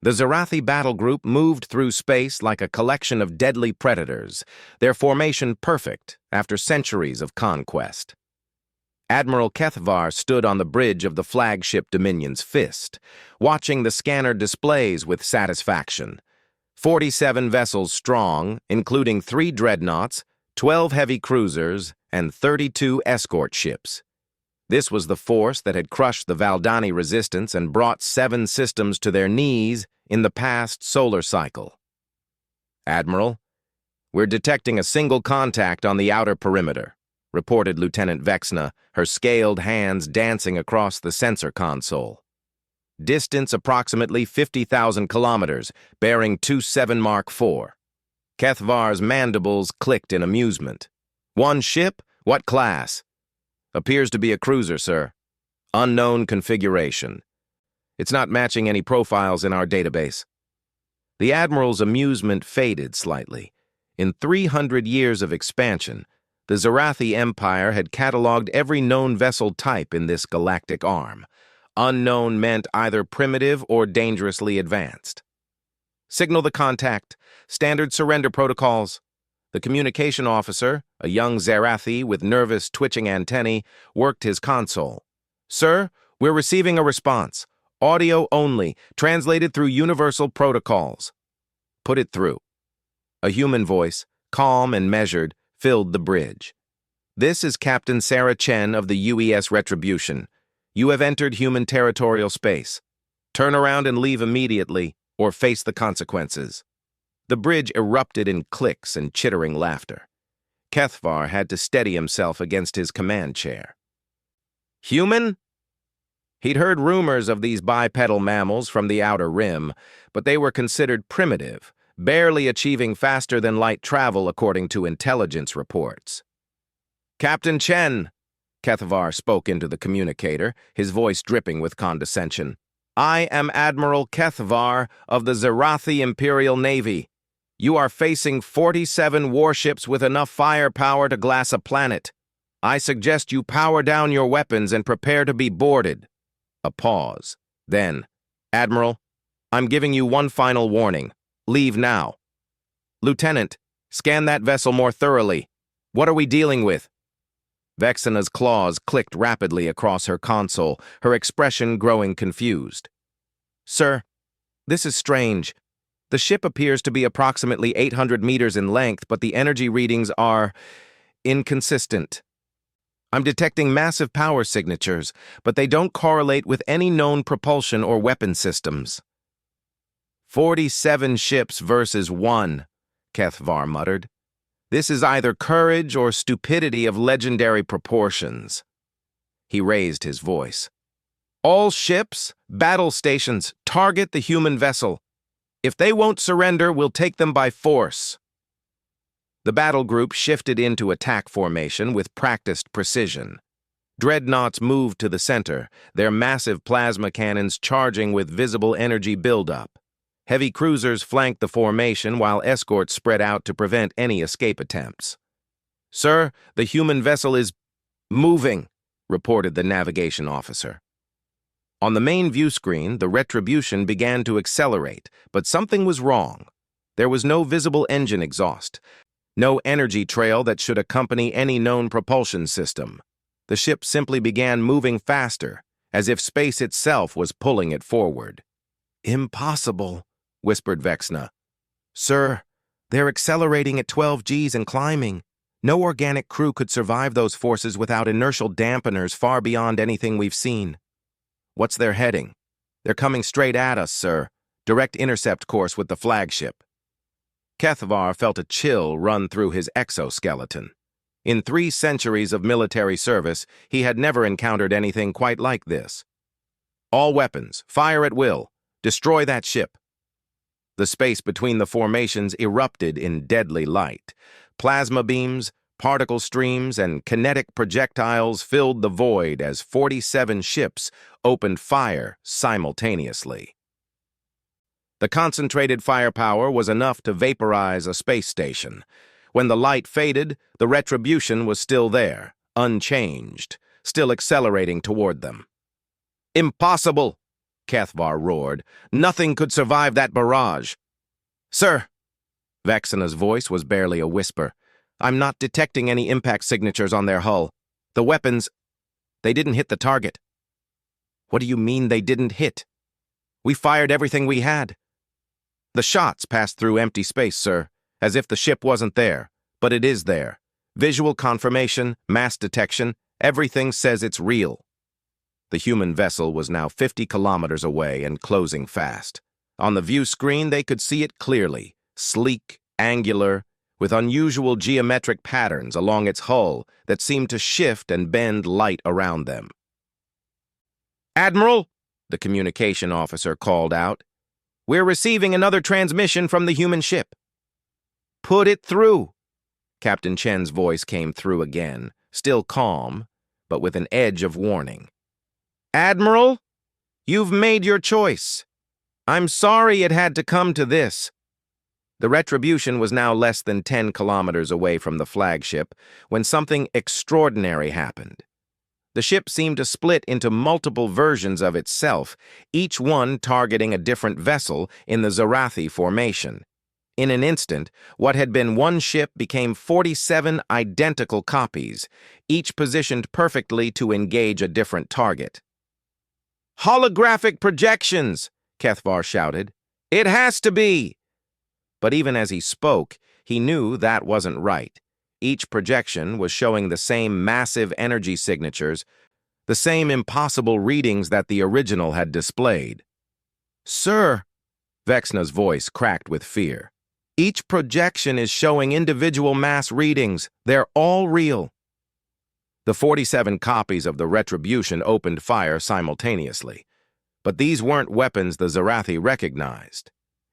The Zarathi battle group moved through space like a collection of deadly predators, their formation perfect after centuries of conquest. Admiral Kethvar stood on the bridge of the flagship Dominion's Fist, watching the scanner displays with satisfaction. 47 vessels strong, including 3 dreadnoughts, 12 heavy cruisers, and 32 escort ships. This was the force that had crushed the Valdani resistance and brought 7 systems to their knees in the past solar cycle. Admiral, we're detecting a single contact on the outer perimeter, reported Lieutenant Vexna, her scaled hands dancing across the sensor console. Distance approximately 50,000 kilometers, bearing 27 Mark IV. Kethvar's mandibles clicked in amusement. One ship? What class? Appears to be a cruiser, sir. Unknown configuration. It's not matching any profiles in our database. The Admiral's amusement faded slightly. In 300 years of expansion, the Zarathi Empire had cataloged every known vessel type in this galactic arm. Unknown meant either primitive or dangerously advanced. Signal the contact. Standard surrender protocols. The communication officer, a young Zarathi with nervous, twitching antennae, worked his console. Sir, we're receiving a response. Audio only, translated through universal protocols. Put it through. A human voice, calm and measured, filled the bridge. This is Captain Sarah Chen of the UES Retribution. You have entered human territorial space. Turn around and leave immediately, or face the consequences. The bridge erupted in clicks and chittering laughter. Kethvar had to steady himself against his command chair. Human? He'd heard rumors of these bipedal mammals from the outer rim, but they were considered primitive, barely achieving faster-than-light travel according to intelligence reports. Captain Chen, Kethvar spoke into the communicator, his voice dripping with condescension. I am Admiral Kethvar of the Zarathi Imperial Navy. You are facing 47 warships with enough firepower to glass a planet. I suggest you power down your weapons and prepare to be boarded. A pause. Then, Admiral, I'm giving you one final warning. Leave now. Lieutenant, scan that vessel more thoroughly. What are we dealing with? Vexna's claws clicked rapidly across her console, her expression growing confused. Sir, this is strange. The ship appears to be approximately 800 meters in length, but the energy readings are inconsistent. I'm detecting massive power signatures, but they don't correlate with any known propulsion or weapon systems. 47 ships versus 1, Kethvar muttered. This is either courage or stupidity of legendary proportions. He raised his voice. All ships, battle stations, target the human vessel. If they won't surrender, we'll take them by force. The battle group shifted into attack formation with practiced precision. Dreadnoughts moved to the center, their massive plasma cannons charging with visible energy buildup. Heavy cruisers flanked the formation while escorts spread out to prevent any escape attempts. Sir, the human vessel is moving, reported the navigation officer. On the main view screen, the Retribution began to accelerate, but something was wrong. There was no visible engine exhaust, no energy trail that should accompany any known propulsion system. The ship simply began moving faster, as if space itself was pulling it forward. Impossible, whispered Vexna. Sir, they're accelerating at 12 Gs and climbing. No organic crew could survive those forces without inertial dampeners far beyond anything we've seen. What's their heading? They're coming straight at us, sir. Direct intercept course with the flagship. Kethvar felt a chill run through his exoskeleton. In 3 centuries of military service, he had never encountered anything quite like this. All weapons, fire at will. Destroy that ship. The space between the formations erupted in deadly light. Plasma beams, particle streams, and kinetic projectiles filled the void as 47 ships opened fire simultaneously. The concentrated firepower was enough to vaporize a space station. When the light faded, the Retribution was still there, unchanged, still accelerating toward them. Impossible! Cathvar roared. "Nothing could survive that barrage." "Sir," Vexana's voice was barely a whisper, "I'm not detecting any impact signatures on their hull. The weapons, they didn't hit the target." "What do you mean they didn't hit? We fired everything we had." "The shots passed through empty space, sir, as if the ship wasn't there, but it is there. Visual confirmation, mass detection, everything says it's real." The human vessel was now 50 kilometers away and closing fast. On the view screen, they could see it clearly, sleek, angular, with unusual geometric patterns along its hull that seemed to shift and bend light around them. "Admiral," the communication officer called out, "we're receiving another transmission from the human ship." "Put it through." Captain Chen's voice came through again, still calm, but with an edge of warning. "Admiral, you've made your choice. I'm sorry it had to come to this." The Retribution was now less than 10 kilometers away from the flagship when something extraordinary happened. The ship seemed to split into multiple versions of itself, each one targeting a different vessel in the Zarathi formation. In an instant, what had been one ship became 47 identical copies, each positioned perfectly to engage a different target. "Holographic projections!" Cathvar shouted. "It has to be!" But even as he spoke, he knew that wasn't right. Each projection was showing the same massive energy signatures, the same impossible readings that the original had displayed. "Sir," Vexna's voice cracked with fear, "each projection is showing individual mass readings. They're all real." The 47 copies of the Retribution opened fire simultaneously. But these weren't weapons the Zarathi recognized.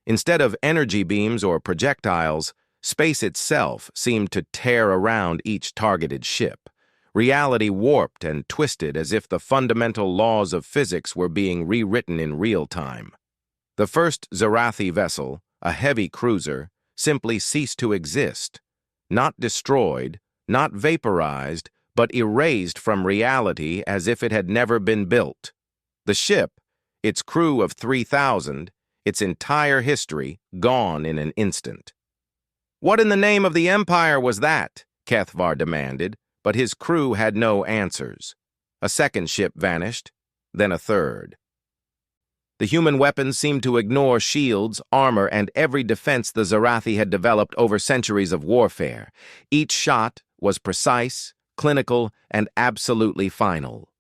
Instead of energy beams or projectiles, space itself seemed to tear around each targeted ship. Reality warped and twisted as if the fundamental laws of physics were being rewritten in real time. The first Zarathi vessel, a heavy cruiser, simply ceased to exist. Not destroyed, not vaporized, but erased from reality as if it had never been built. The ship, its crew of 3,000, its entire history, gone in an instant. "What in the name of the Empire was that?" Cathvar demanded, but his crew had no answers. A second ship vanished, then a third. The human weapons seemed to ignore shields, armor, and every defense the Zarathi had developed over centuries of warfare. Each shot was precise, clinical, and absolutely final.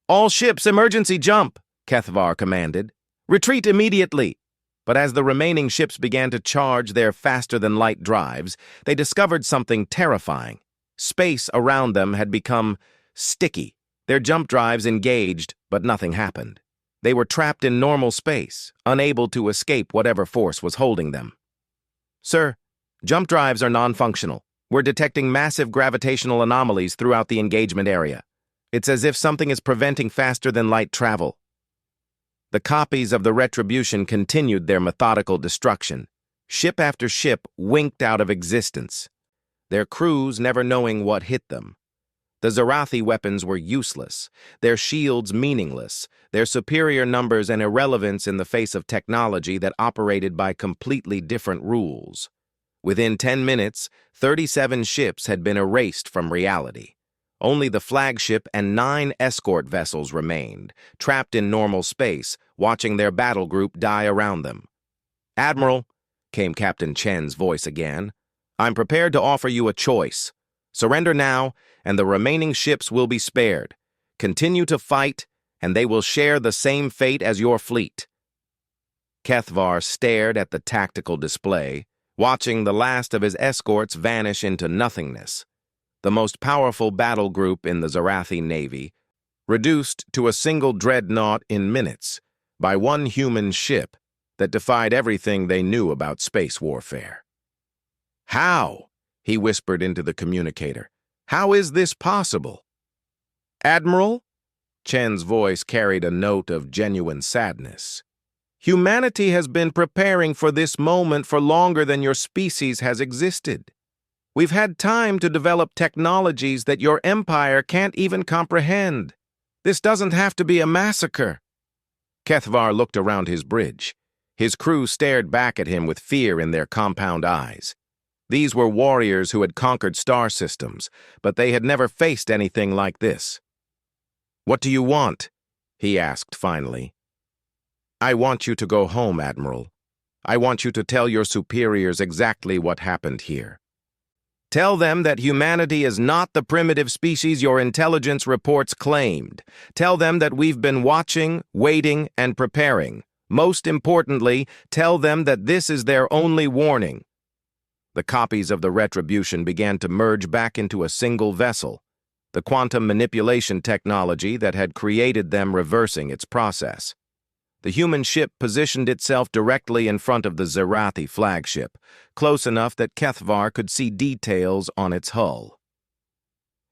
"All ships, emergency jump!" Cathvar commanded. "Retreat immediately!" But as the remaining ships began to charge their faster-than-light drives, they discovered something terrifying. Space around them had become sticky. Their jump drives engaged, but nothing happened. They were trapped in normal space, unable to escape whatever force was holding them. "Sir, jump drives are non-functional. We're detecting massive gravitational anomalies throughout the engagement area. It's as if something is preventing faster-than-light travel." The copies of the Retribution continued their methodical destruction. Ship after ship winked out of existence, their crews never knowing what hit them. The Zarathi weapons were useless, their shields meaningless, their superior numbers an irrelevance in the face of technology that operated by completely different rules. Within 10 minutes, 37 ships had been erased from reality. Only the flagship and 9 escort vessels remained, trapped in normal space, watching their battle group die around them. "Admiral," came Captain Chen's voice again, "I'm prepared to offer you a choice. Surrender now, and the remaining ships will be spared. Continue to fight, and they will share the same fate as your fleet." Cathvar stared at the tactical display, watching the last of his escorts vanish into nothingness. The most powerful battle group in the Zarathi Navy, reduced to a single dreadnought in minutes by one human ship that defied everything they knew about space warfare. "How?" he whispered into the communicator. "How is this possible?" "Admiral?" Chen's voice carried a note of genuine sadness. "Humanity has been preparing for this moment for longer than your species has existed. We've had time to develop technologies that your empire can't even comprehend. This doesn't have to be a massacre." Kethvar looked around his bridge. His crew stared back at him with fear in their compound eyes. These were warriors who had conquered star systems, but they had never faced anything like this. "What do you want?" he asked finally. "I want you to go home, Admiral. I want you to tell your superiors exactly what happened here. Tell them that humanity is not the primitive species your intelligence reports claimed. Tell them that we've been watching, waiting, and preparing. Most importantly, tell them that this is their only warning." The copies of the Retribution began to merge back into a single vessel, the quantum manipulation technology that had created them reversing its process. The human ship positioned itself directly in front of the Zerathi flagship, close enough that Kethvar could see details on its hull.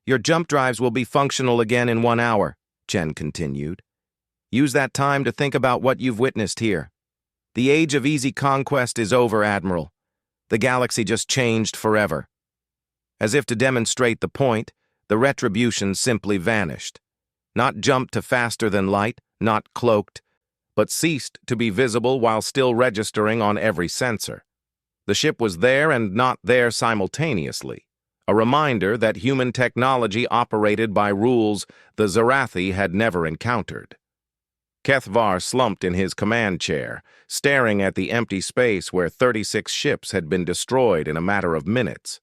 "Your jump drives will be functional again in 1 hour," Chen continued. "Use that time to think about what you've witnessed here. The age of easy conquest is over, Admiral. The galaxy just changed forever." As if to demonstrate the point, the Retribution simply vanished. Not jumped to faster than light, not cloaked, but ceased to be visible while still registering on every sensor. The ship was there and not there simultaneously, a reminder that human technology operated by rules the Zerathi had never encountered. Kethvar slumped in his command chair, staring at the empty space where 36 ships had been destroyed in a matter of minutes.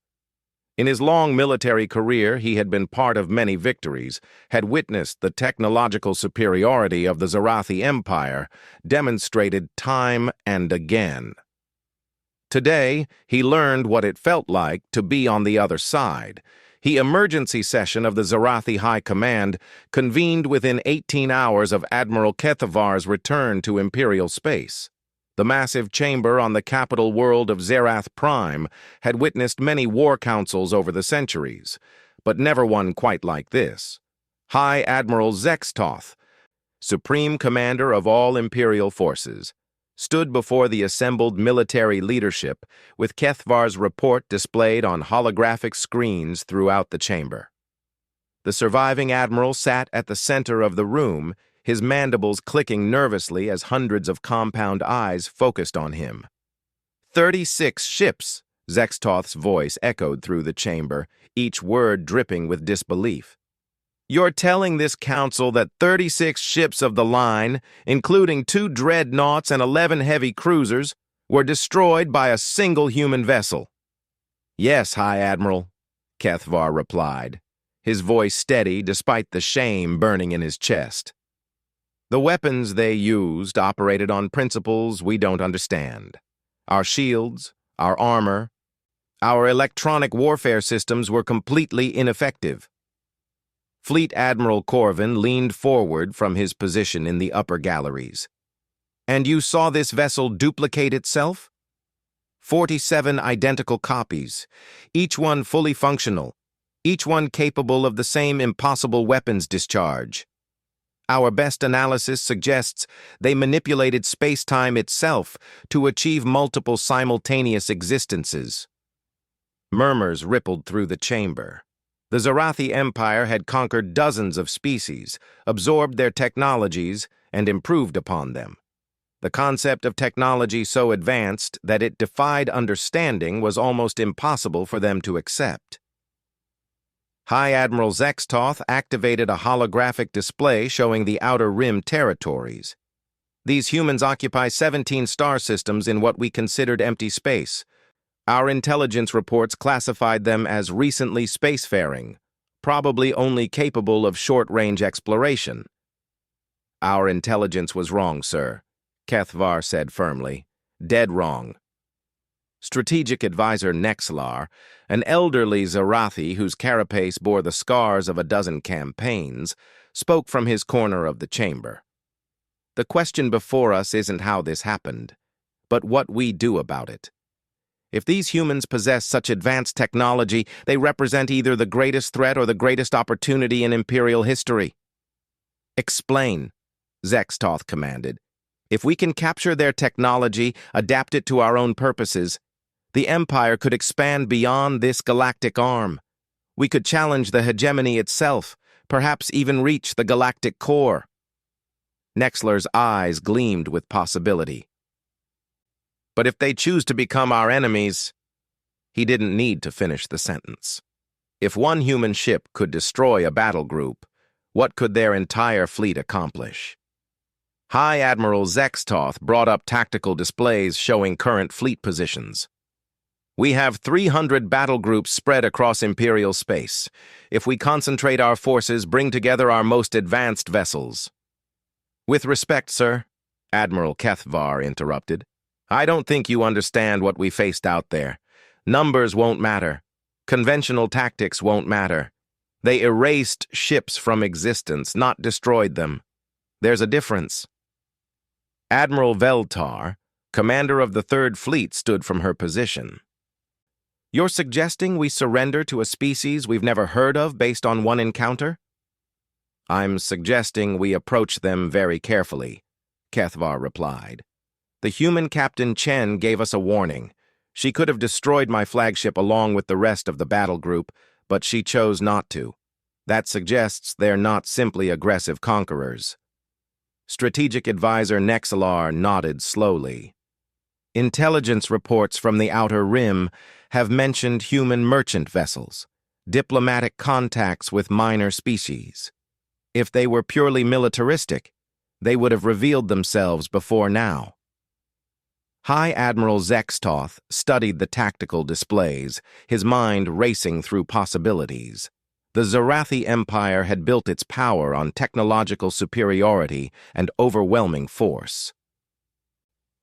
In his long military career, he had been part of many victories, had witnessed the technological superiority of the Zerathi Empire, demonstrated time and again. Today, he learned what it felt like to be on the other side. The emergency session of the Zerathi High Command convened within 18 hours of Admiral Kethvar's return to Imperial space. The massive chamber on the capital world of Zerath Prime had witnessed many war councils over the centuries, but never one quite like this. High Admiral Zextoth, Supreme Commander of all Imperial forces, stood before the assembled military leadership with Kethvar's report displayed on holographic screens throughout the chamber. The surviving admiral sat at the center of the room, his mandibles clicking nervously as hundreds of compound eyes focused on him. 36 ships, Zextoth's voice echoed through the chamber, each word dripping with disbelief. "You're telling this council that 36 ships of the line, including 2 dreadnoughts and 11 heavy cruisers, were destroyed by a single human vessel?" "Yes, High Admiral," Kethvar replied, his voice steady despite the shame burning in his chest. "The weapons they used operated on principles we don't understand. Our shields, our armor, our electronic warfare systems were completely ineffective." Fleet Admiral Corvin leaned forward from his position in the upper galleries. "And you saw this vessel duplicate itself?" 47 identical copies, each one fully functional, each one capable of the same impossible weapons discharge. Our best analysis suggests they manipulated space-time itself to achieve multiple simultaneous existences. Murmurs rippled through the chamber. The Zerathi Empire had conquered dozens of species, absorbed their technologies, and improved upon them. The concept of technology so advanced that it defied understanding was almost impossible for them to accept. High Admiral Zextoth activated a holographic display showing the Outer Rim territories. "These humans occupy 17 star systems in what we considered empty space. Our intelligence reports classified them as recently spacefaring, probably only capable of short-range exploration." "Our intelligence was wrong, sir," Kethvar said firmly. "Dead wrong." Strategic Advisor Nexlar, an elderly Zerathi whose carapace bore the scars of a dozen campaigns, spoke from his corner of the chamber. "The question before us isn't how this happened, but what we do about it. If these humans possess such advanced technology, they represent either the greatest threat or the greatest opportunity in Imperial history." "Explain," Zextoth commanded. "If we can capture their technology, adapt it to our own purposes, the Empire could expand beyond this galactic arm. We could challenge the hegemony itself, perhaps even reach the galactic core." Nexler's eyes gleamed with possibility. But if they choose to become our enemies, he didn't need to finish the sentence. If one human ship could destroy a battle group, what could their entire fleet accomplish? High Admiral Zextoth brought up tactical displays showing current fleet positions. We have 300 battle groups spread across Imperial space. If we concentrate our forces, bring together our most advanced vessels. With respect, sir, Admiral Kethvar interrupted. I don't think you understand what we faced out there. Numbers won't matter. Conventional tactics won't matter. They erased ships from existence, not destroyed them. There's a difference. Admiral Veltar, commander of the Third Fleet, stood from her position. You're suggesting we surrender to a species we've never heard of based on one encounter? I'm suggesting we approach them very carefully, Kethvar replied. The human Captain Chen gave us a warning. She could have destroyed my flagship along with the rest of the battle group, but she chose not to. That suggests they're not simply aggressive conquerors. Strategic Advisor Nexlar nodded slowly. Intelligence reports from the Outer Rim have mentioned human merchant vessels, diplomatic contacts with minor species. If they were purely militaristic, they would have revealed themselves before now. High Admiral Zextoth studied the tactical displays, his mind racing through possibilities. The Zarathi Empire had built its power on technological superiority and overwhelming force.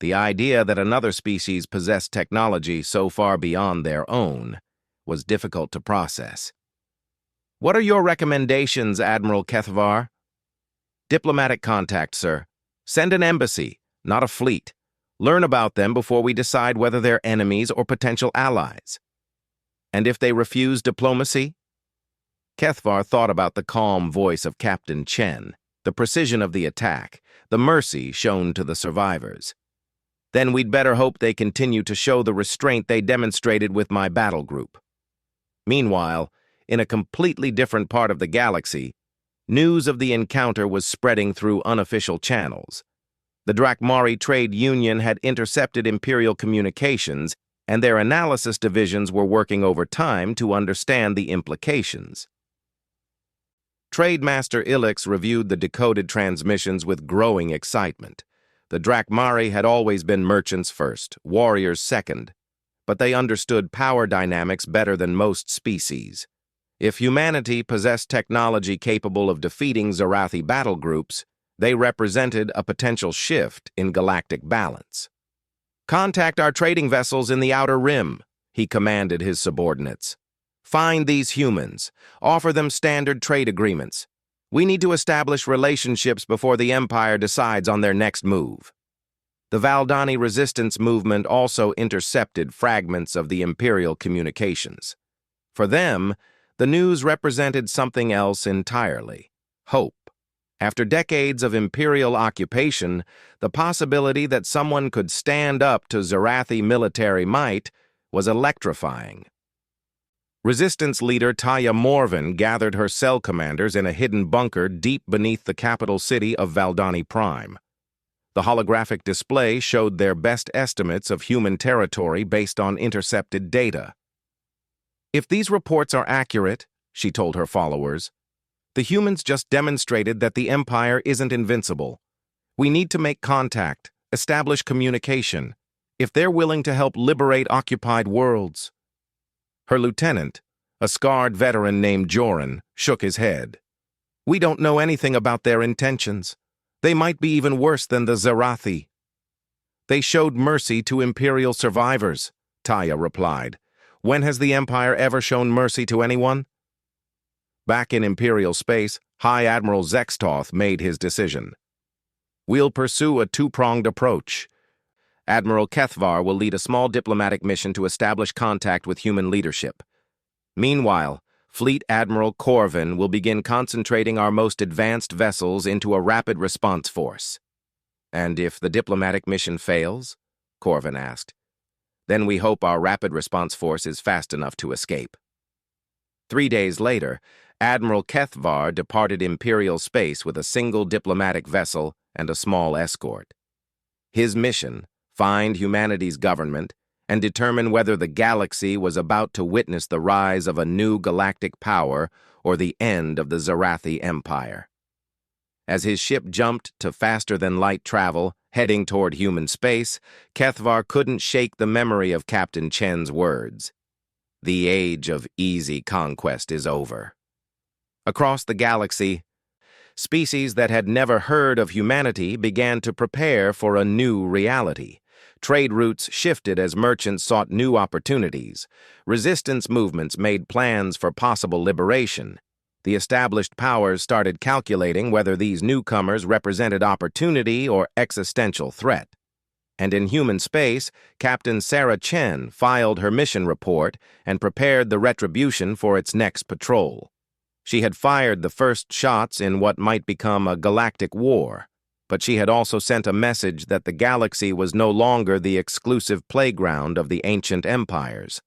The idea that another species possessed technology so far beyond their own was difficult to process. What are your recommendations, Admiral Kethvar? Diplomatic contact, sir. Send an embassy, not a fleet. Learn about them before we decide whether they're enemies or potential allies. And if they refuse diplomacy? Kethvar thought about the calm voice of Captain Chen, the precision of the attack, the mercy shown to the survivors. Then we'd better hope they continue to show the restraint they demonstrated with my battle group. Meanwhile, in a completely different part of the galaxy, news of the encounter was spreading through unofficial channels. The Drakmari Trade Union had intercepted Imperial communications, and their analysis divisions were working overtime to understand the implications. Trademaster Ilix reviewed the decoded transmissions with growing excitement. The Drakmari had always been merchants first, warriors second, but they understood power dynamics better than most species. If humanity possessed technology capable of defeating Zarathi battle groups, they represented a potential shift in galactic balance. Contact our trading vessels in the Outer Rim, he commanded his subordinates. Find these humans. Offer them standard trade agreements. We need to establish relationships before the Empire decides on their next move. The Valdani resistance movement also intercepted fragments of the Imperial communications. For them, the news represented something else entirely: hope. After decades of Imperial occupation, the possibility that someone could stand up to Zarathi military might was electrifying. Resistance leader Taya Morvan gathered her cell commanders in a hidden bunker deep beneath the capital city of Valdani Prime. The holographic display showed their best estimates of human territory based on intercepted data. If these reports are accurate, she told her followers, the humans just demonstrated that the Empire isn't invincible. We need to make contact, establish communication, if they're willing to help liberate occupied worlds. Her lieutenant, a scarred veteran named Joran, shook his head. We don't know anything about their intentions. They might be even worse than the Zarathi. They showed mercy to Imperial survivors, Taya replied. When has the Empire ever shown mercy to anyone? Back in Imperial space, High Admiral Zextoth made his decision. We'll pursue a two-pronged approach. Admiral Kethvar will lead a small diplomatic mission to establish contact with human leadership. Meanwhile, Fleet Admiral Corvin will begin concentrating our most advanced vessels into a rapid response force. And if the diplomatic mission fails? Corvin asked. Then we hope our rapid response force is fast enough to escape. 3 days later, Admiral Kethvar departed Imperial space with a single diplomatic vessel and a small escort. His mission: find humanity's government and determine whether the galaxy was about to witness the rise of a new galactic power or the end of the Zarathi Empire. As his ship jumped to faster-than-light travel, heading toward human space, Kethvar couldn't shake the memory of Captain Chen's words. The age of easy conquest is over. Across the galaxy, species that had never heard of humanity began to prepare for a new reality. Trade routes shifted as merchants sought new opportunities. Resistance movements made plans for possible liberation. The established powers started calculating whether these newcomers represented opportunity or existential threat. And in human space, Captain Sarah Chen filed her mission report and prepared the retribution for its next patrol. She had fired the first shots in what might become a galactic war, but she had also sent a message that the galaxy was no longer the exclusive playground of the ancient empires.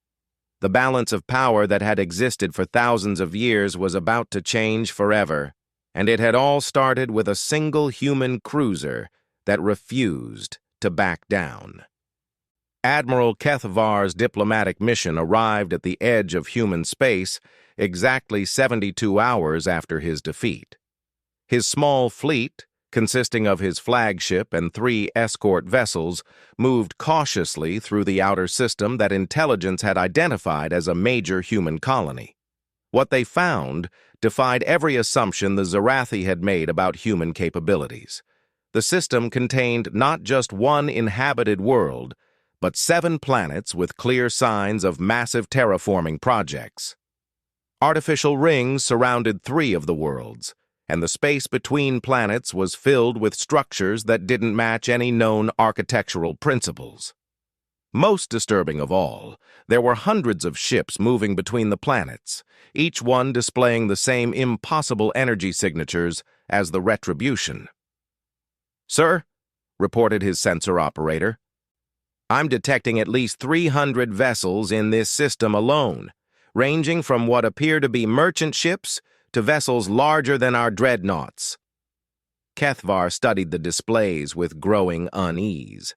The balance of power that had existed for thousands of years was about to change forever, and it had all started with a single human cruiser that refused to back down. Admiral Kethvar's diplomatic mission arrived at the edge of human space exactly 72 hours after his defeat. His small fleet, consisting of his flagship and 3 escort vessels, moved cautiously through the outer system that intelligence had identified as a major human colony. What they found defied every assumption the Zarathi had made about human capabilities. The system contained not just one inhabited world, but 7 planets with clear signs of massive terraforming projects. Artificial rings surrounded 3 of the worlds, and the space between planets was filled with structures that didn't match any known architectural principles. Most disturbing of all, there were hundreds of ships moving between the planets, each one displaying the same impossible energy signatures as the Retribution. "Sir," reported his sensor operator, "I'm detecting at least 300 vessels in this system alone, ranging from what appear to be merchant ships to vessels larger than our dreadnoughts." Kethvar studied the displays with growing unease.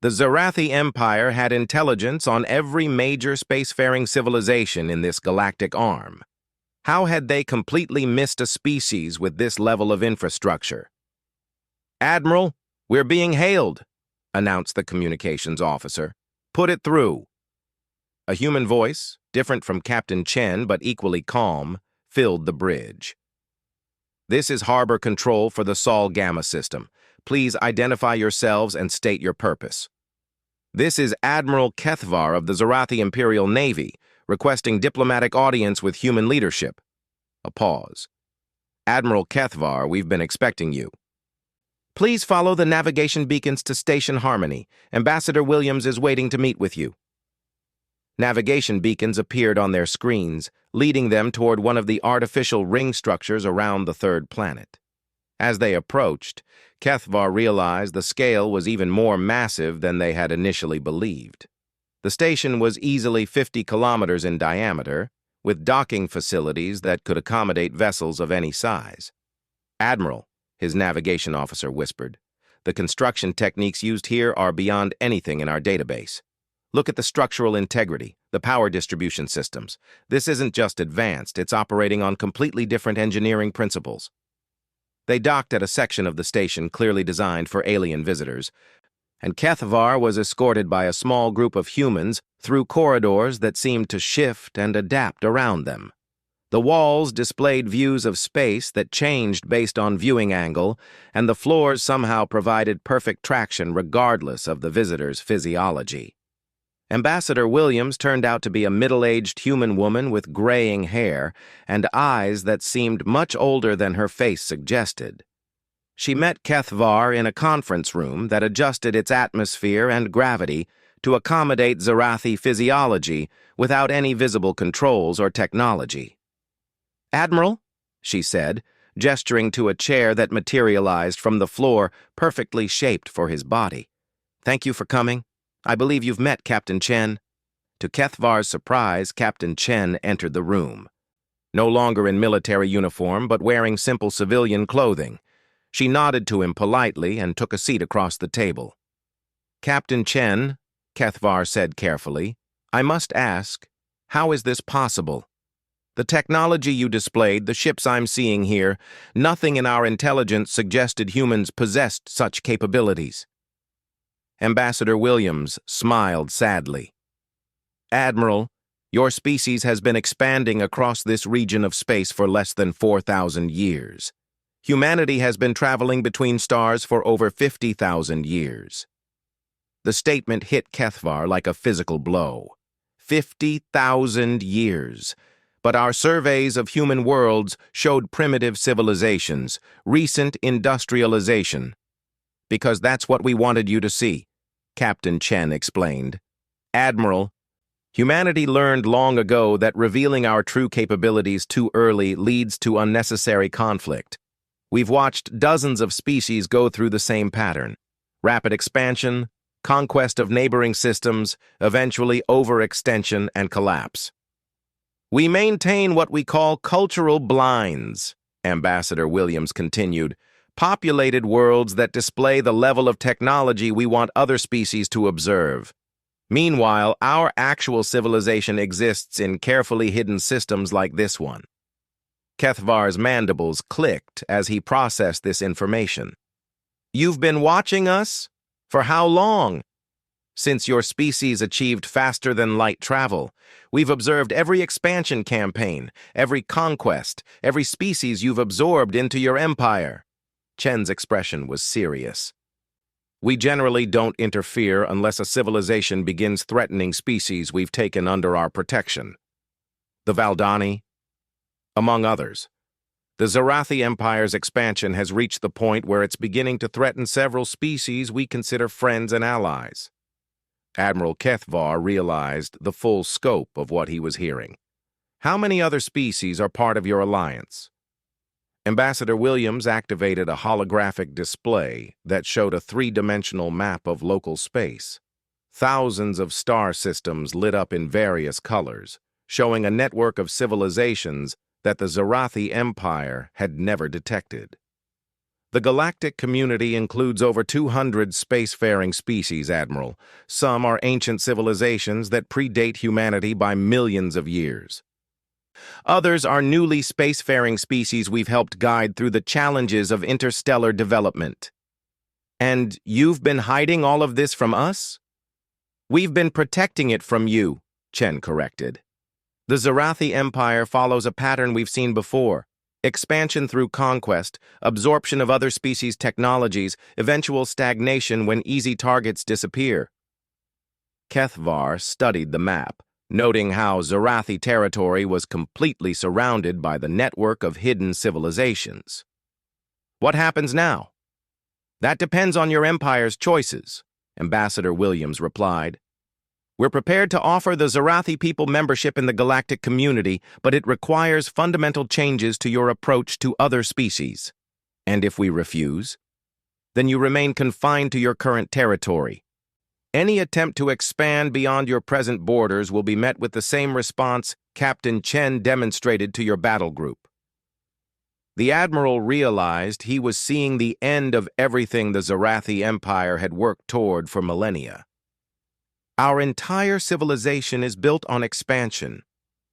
The Zarathi Empire had intelligence on every major spacefaring civilization in this galactic arm. How had they completely missed a species with this level of infrastructure? "Admiral, we're being hailed," announced the communications officer. "Put it through." A human voice, different from Captain Chen but equally calm, filled the bridge. "This is Harbor Control for the Sol Gamma system. Please identify yourselves and state your purpose." "This is Admiral Kethvar of the Zarathi Imperial Navy, requesting diplomatic audience with human leadership." A pause. "Admiral Kethvar, we've been expecting you." "Please follow the navigation beacons to Station Harmony. Ambassador Williams is waiting to meet with you." Navigation beacons appeared on their screens, leading them toward one of the artificial ring structures around the 3rd planet. As they approached, Kethvar realized the scale was even more massive than they had initially believed. The station was easily 50 kilometers in diameter, with docking facilities that could accommodate vessels of any size. "Admiral," his navigation officer whispered, "the construction techniques used here are beyond anything in our database. Look at the structural integrity, the power distribution systems. This isn't just advanced, it's operating on completely different engineering principles." They docked at a section of the station clearly designed for alien visitors, and Kethvar was escorted by a small group of humans through corridors that seemed to shift and adapt around them. The walls displayed views of space that changed based on viewing angle, and the floors somehow provided perfect traction regardless of the visitor's physiology. Ambassador Williams turned out to be a middle-aged human woman with graying hair and eyes that seemed much older than her face suggested. She met Kethvar in a conference room that adjusted its atmosphere and gravity to accommodate Zarathi physiology without any visible controls or technology. "Admiral," she said, gesturing to a chair that materialized from the floor perfectly shaped for his body. "Thank you for coming. I believe you've met Captain Chen." To Kethvar's surprise, Captain Chen entered the room. No longer in military uniform, but wearing simple civilian clothing. She nodded to him politely and took a seat across the table. "Captain Chen," Kethvar said carefully, "I must ask, how is this possible? The technology you displayed, the ships I'm seeing here, nothing in our intelligence suggested humans possessed such capabilities." Ambassador Williams smiled sadly. "Admiral, your species has been expanding across this region of space for less than 4,000 years. Humanity has been traveling between stars for over 50,000 years." The statement hit Kethvar like a physical blow. 50,000 years. But our surveys of human worlds showed primitive civilizations, recent industrialization. "Because that's what we wanted you to see," Captain Chen explained. "Admiral, humanity learned long ago that revealing our true capabilities too early leads to unnecessary conflict. We've watched dozens of species go through the same pattern: rapid expansion, conquest of neighboring systems, eventually overextension and collapse. We maintain what we call cultural blinds," Ambassador Williams continued, "populated worlds that display the level of technology we want other species to observe. Meanwhile, our actual civilization exists in carefully hidden systems like this one." Kethvar's mandibles clicked as he processed this information. "You've been watching us? For how long?" "Since your species achieved faster-than-light travel, we've observed every expansion campaign, every conquest, every species you've absorbed into your empire." Chen's expression was serious. "We generally don't interfere unless a civilization begins threatening species we've taken under our protection. The Valdani, among others. The Zarathi Empire's expansion has reached the point where it's beginning to threaten several species we consider friends and allies." Admiral Kethvar realized the full scope of what he was hearing. "How many other species are part of your alliance?" Ambassador Williams activated a holographic display that showed a three-dimensional map of local space. Thousands of star systems lit up in various colors, showing a network of civilizations that the Zarathi Empire had never detected. "The galactic community includes over 200 spacefaring species, Admiral. Some are ancient civilizations that predate humanity by millions of years. Others are newly spacefaring species we've helped guide through the challenges of interstellar development." "And you've been hiding all of this from us?" "We've been protecting it from you," Chen corrected. "The Zarathi Empire follows a pattern we've seen before: expansion through conquest, absorption of other species' technologies, eventual stagnation when easy targets disappear." Kethvar studied the map, noting how Zarathi territory was completely surrounded by the network of hidden civilizations. "What happens now?" "That depends on your empire's choices," Ambassador Williams replied. "We're prepared to offer the Zarathi people membership in the galactic community, but it requires fundamental changes to your approach to other species. And if we refuse, then you remain confined to your current territory. Any attempt to expand beyond your present borders will be met with the same response Captain Chen demonstrated to your battle group." The Admiral realized he was seeing the end of everything the Zarathi Empire had worked toward for millennia. "Our entire civilization is built on expansion,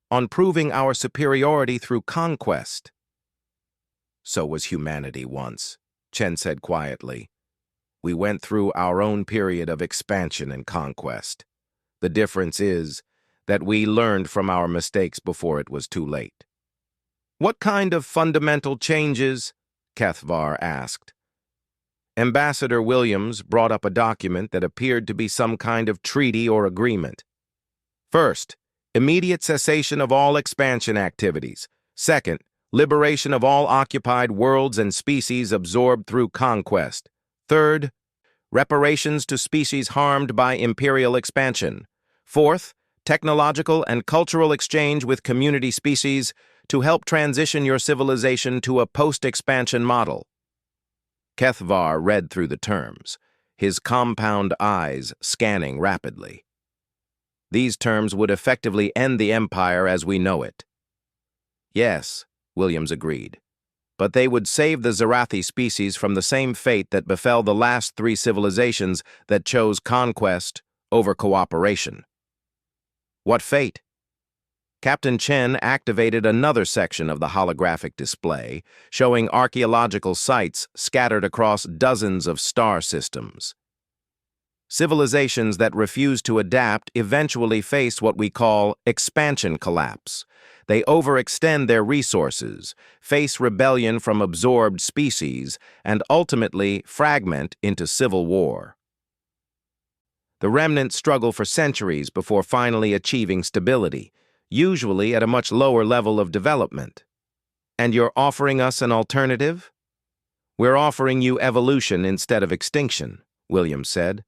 on proving our superiority through conquest." "So was humanity once," Chen said quietly. "We went through our own period of expansion and conquest. The difference is that we learned from our mistakes before it was too late." "What kind of fundamental changes?" Kethvar asked. Ambassador Williams brought up a document that appeared to be some kind of treaty or agreement. "First, immediate cessation of all expansion activities. Second, liberation of all occupied worlds and species absorbed through conquest. Third, reparations to species harmed by imperial expansion. Fourth, technological and cultural exchange with community species to help transition your civilization to a post-expansion model." Kethvar read through the terms, his compound eyes scanning rapidly. "These terms would effectively end the Empire as we know it." "Yes," Williams agreed. but they would save the Zarathi species from the same fate that befell the last three civilizations that chose conquest over cooperation. What fate? Captain Chen activated another section of the holographic display, showing archaeological sites scattered across dozens of star systems. Civilizations that refuse to adapt eventually face what we call expansion collapse. They overextend their resources, face rebellion from absorbed species, and ultimately fragment into civil war. The remnants struggle for centuries before finally achieving stability, usually at a much lower level of development. And you're offering us an alternative? We're offering you evolution instead of extinction, Williams said.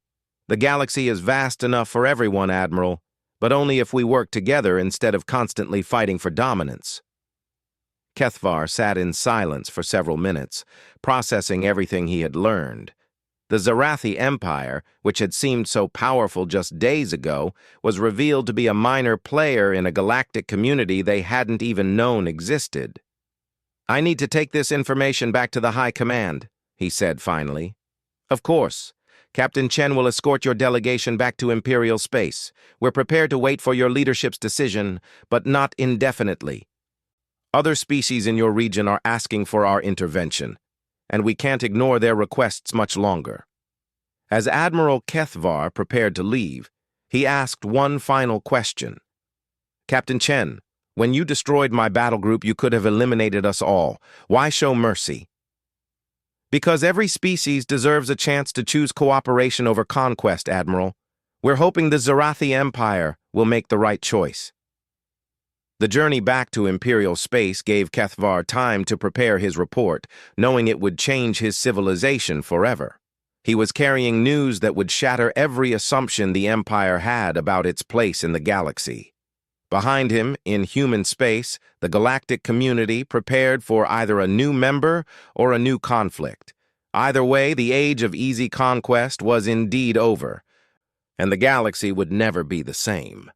The galaxy is vast enough for everyone, Admiral, but only if we work together instead of constantly fighting for dominance. Kethvar sat in silence for several minutes, processing everything he had learned. The Zarathi Empire, which had seemed so powerful just days ago, was revealed to be a minor player in a galactic community they hadn't even known existed. "I need to take this information back to the High Command," he said finally. "Of course. Captain Chen will escort your delegation back to Imperial space. We're prepared to wait for your leadership's decision, but not indefinitely. Other species in your region are asking for our intervention, and we can't ignore their requests much longer." As Admiral Kethvar prepared to leave, he asked one final question. "Captain Chen, when you destroyed my battle group, you could have eliminated us all. Why show mercy?" "Because every species deserves a chance to choose cooperation over conquest, Admiral. We're hoping the Zarathi Empire will make the right choice." The journey back to Imperial space gave Kethvar time to prepare his report, knowing it would change his civilization forever. He was carrying news that would shatter every assumption the Empire had about its place in the galaxy. Behind him, in human space, the galactic community prepared for either a new member or a new conflict. Either way, the age of easy conquest was indeed over, and the galaxy would never be the same.